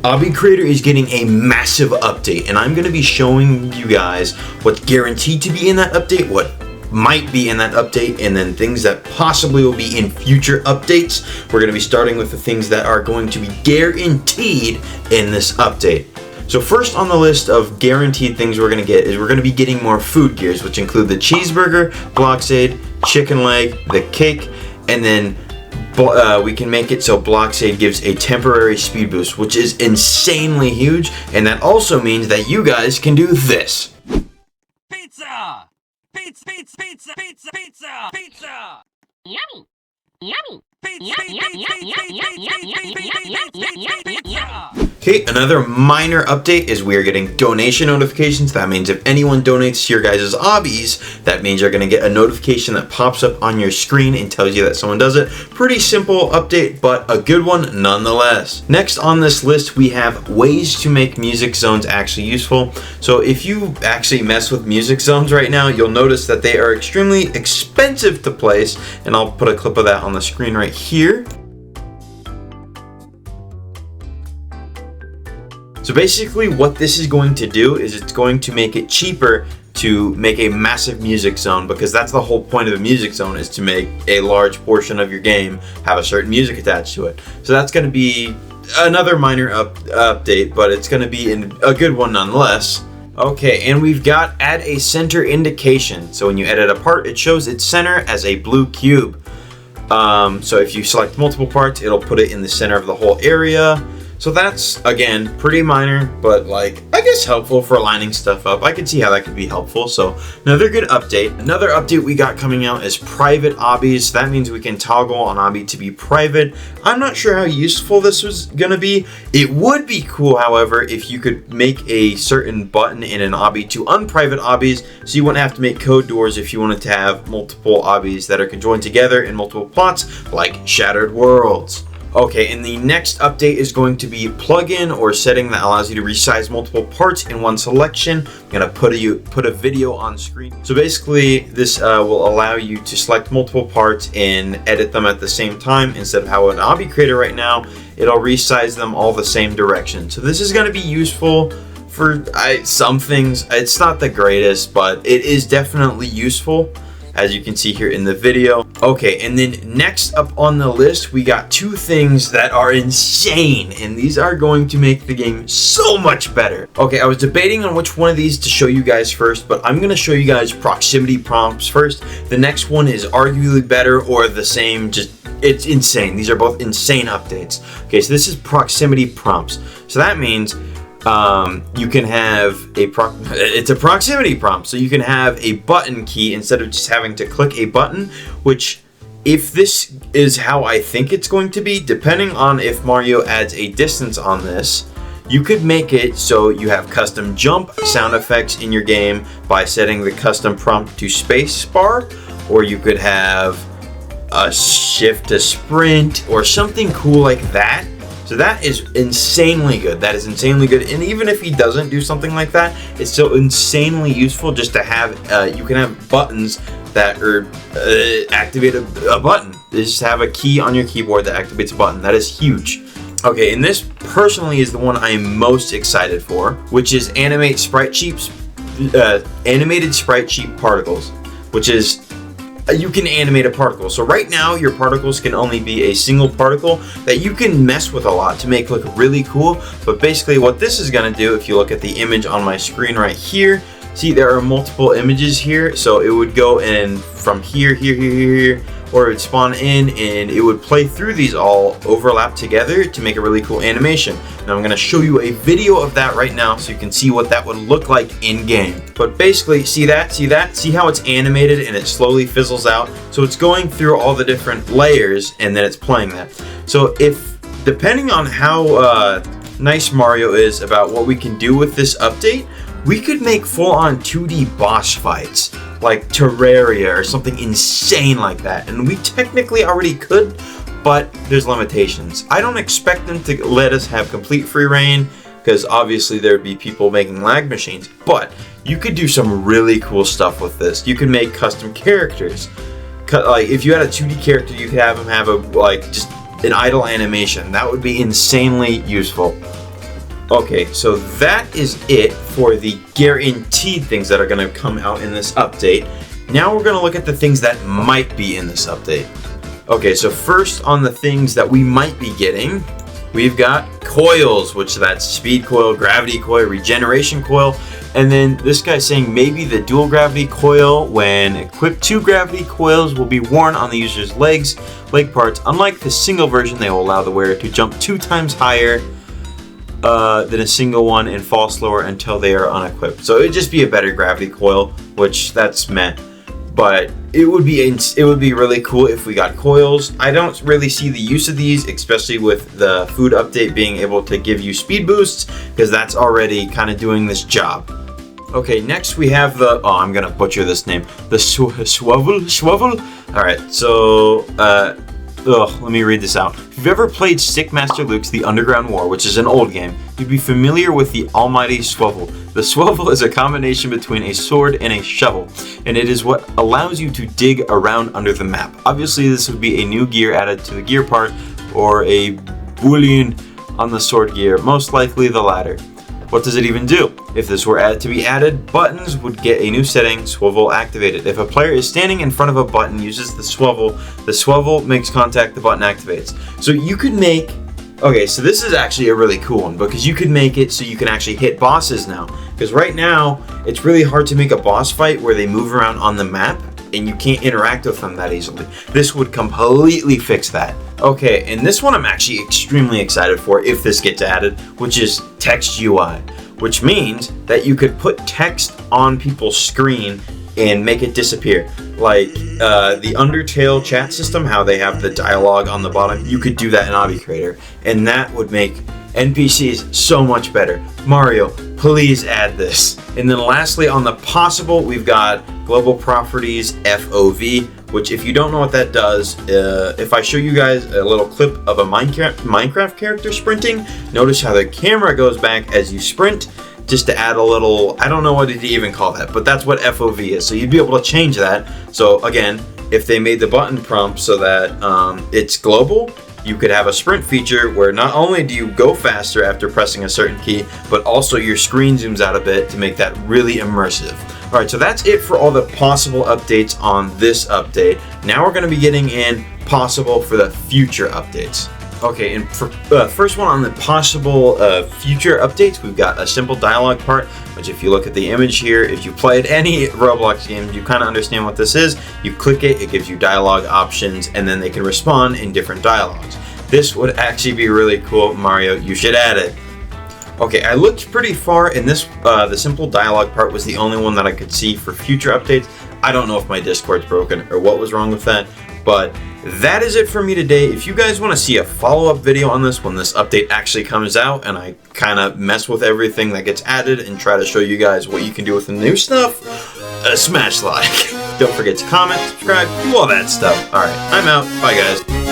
Obby Creator is getting a massive update, and I'm going to be showing you guys what's guaranteed to be in that update, what might be in that update, and then things that possibly will be in future updates. We're going to be starting with the things that are going to be guaranteed in this update. So first on the list of guaranteed things we're going to get is we're going to be getting more food gears, which include the cheeseburger, Blockade, chicken leg, the cake, and then we can make it so Blockade gives a temporary speed boost, which is insanely huge, and that also means that you guys can do this. Pizza! Pizza! Pizza! Pizza! Pizza! Pizza! Pizza! Yummy! Yummy! Okay, another minor update is we are getting donation notifications. That means if anyone donates to your guys' Obbies, that means you're going to get a notification that pops up on your screen and tells you that someone does it. Pretty simple update, but a good one nonetheless. Next on this list, we have ways to make music zones actually useful. So if you actually mess with music zones right now, you'll notice that they are extremely expensive to place, and I'll put a clip of that on the screen right here. So basically what this is going to do is it's going to make it cheaper to make a massive music zone, because that's the whole point of a music zone, is to make a large portion of your game have a certain music attached to it. So that's going to be another minor update, but it's going to be a good one nonetheless. Okay, and we've got add a center indication. So when you edit a part, it shows its center as a blue cube. So if you select multiple parts, it'll put it in the center of the whole area. So that's, again, pretty minor, but like, I guess helpful for lining stuff up. I can see how that could be helpful. So another good update. Another update we got coming out is private Obbies. That means we can toggle an Obby to be private. I'm not sure how useful this was gonna be. It would be cool, however, if you could make a certain button in an Obby to unprivate Obbies, so you wouldn't have to make code doors if you wanted to have multiple Obbies that are conjoined together in multiple plots, like Shattered Worlds. Okay, and the next update is going to be plugin or setting that allows you to resize multiple parts in one selection. I'm gonna put a video on screen. So basically, this will allow you to select multiple parts and edit them at the same time, instead of how an Obby Creator right now, it'll resize them all the same direction. So this is gonna be useful for some things. It's not the greatest, but it is definitely useful, as you can see here in the video. Okay, and then next up on the list, we got two things that are insane, and these are going to make the game so much better. Okay, I was debating on which one of these to show you guys first, but I'm gonna show you guys proximity prompts first. The next one is arguably better or the same, just, it's insane. These are both insane updates. Okay, so this is proximity prompts. So that means you can have it's a proximity prompt, so you can have a button key instead of just having to click a button, which, if this is how I think it's going to be, depending on if Mario adds a distance on this, you could make it so you have custom jump sound effects in your game by setting the custom prompt to space bar, or you could have a shift to sprint or something cool like that. So that is insanely good. That is insanely good. And even if he doesn't do something like that, it's still insanely useful just to have, you can have buttons that are, activate a button. Just have a key on your keyboard that activates a button. That is huge. Okay, and this personally is the one I am most excited for, which is animated sprite sheet particles, which is, you can animate a particle. So right now your particles can only be a single particle that you can mess with a lot to make look really cool. But basically what this is going to do, if you look at the image on my screen right here, see there are multiple images here. So it would go in from here, or it would spawn in and it would play through these, all overlap together to make a really cool animation. And I'm going to show you a video of that right now so you can see what that would look like in game. But basically, see how it's animated and it slowly fizzles out. So it's going through all the different layers and then it's playing that. So depending on how nice Mario is about what we can do with this update, we could make full-on 2D boss fights like Terraria or something insane like that. And we technically already could, but there's limitations. I don't expect them to let us have complete free reign, because obviously there'd be people making lag machines, but you could do some really cool stuff with this. You could make custom characters. Like if you had a 2D character, you could have them have just an idle animation. That would be insanely useful. Okay, so that is it for the guaranteed things that are going to come out in this update. Now we're going to look at the things that might be in this update. Okay, so first on the things that we might be getting, we've got coils, which that's speed coil, gravity coil, regeneration coil, and then this guy's saying maybe the dual gravity coil, when equipped, 2 gravity coils will be worn on the user's leg parts. Unlike the single version, they will allow the wearer to jump 2 times higher than a single one and fall slower until they are unequipped. So it would just be a better gravity coil, which that's meh. But it would be really cool if we got coils. I don't really see the use of these, especially with the food update being able to give you speed boosts, because that's already kind of doing this job. Okay, next we have the, oh, I'm gonna butcher this name, the swivel. All right, so let me read this out. If you've ever played Stickmaster Luke's The Underground War, which is an old game, you'd be familiar with the almighty swivel. The swivel is a combination between a sword and a shovel, and it is what allows you to dig around under the map. Obviously, this would be a new gear added to the gear part, or a boolean on the sword gear, most likely the latter. What does it even do? If this were to be added, buttons would get a new setting, swivel activated. If a player is standing in front of a button, uses the swivel makes contact, the button activates. So you could make, okay, so this is actually a really cool one, because you could make it so you can actually hit bosses now. Because right now, it's really hard to make a boss fight where they move around on the map, and you can't interact with them that easily. This would completely fix that. Okay, and this one I'm actually extremely excited for if this gets added, which is text UI, which means that you could put text on people's screen and make it disappear. Like the Undertale chat system, how they have the dialogue on the bottom, you could do that in Obby Creator, and that would make NPCs so much better. Mario, please add this. And then lastly, on the possible, we've got global properties FOV, which if you don't know what that does, if I show you guys a little clip of a Minecraft character sprinting, notice how the camera goes back as you sprint, just to add a little, I don't know what to even call that, but that's what FOV is. So you'd be able to change that. So again, if they made the button prompt so that it's global, you could have a sprint feature where not only do you go faster after pressing a certain key, but also your screen zooms out a bit to make that really immersive. All right, so that's it for all the possible updates on this update. Now we're going to be getting in possible for the future updates. Okay, and for first one on the possible future updates, we've got a simple dialogue part, which if you look at the image here, if you played any Roblox games, you kind of understand what this is. You click it, it gives you dialogue options, and then they can respond in different dialogues. This would actually be really cool, Mario. You should add it. Okay, I looked pretty far, and this the simple dialogue part was the only one that I could see for future updates. I don't know if my Discord's broken or what was wrong with that, but that is it for me today. If you guys want to see a follow-up video on this when this update actually comes out and I kind of mess with everything that gets added and try to show you guys what you can do with the new stuff, smash like. Don't forget to comment, subscribe, do all that stuff. Alright, I'm out. Bye guys.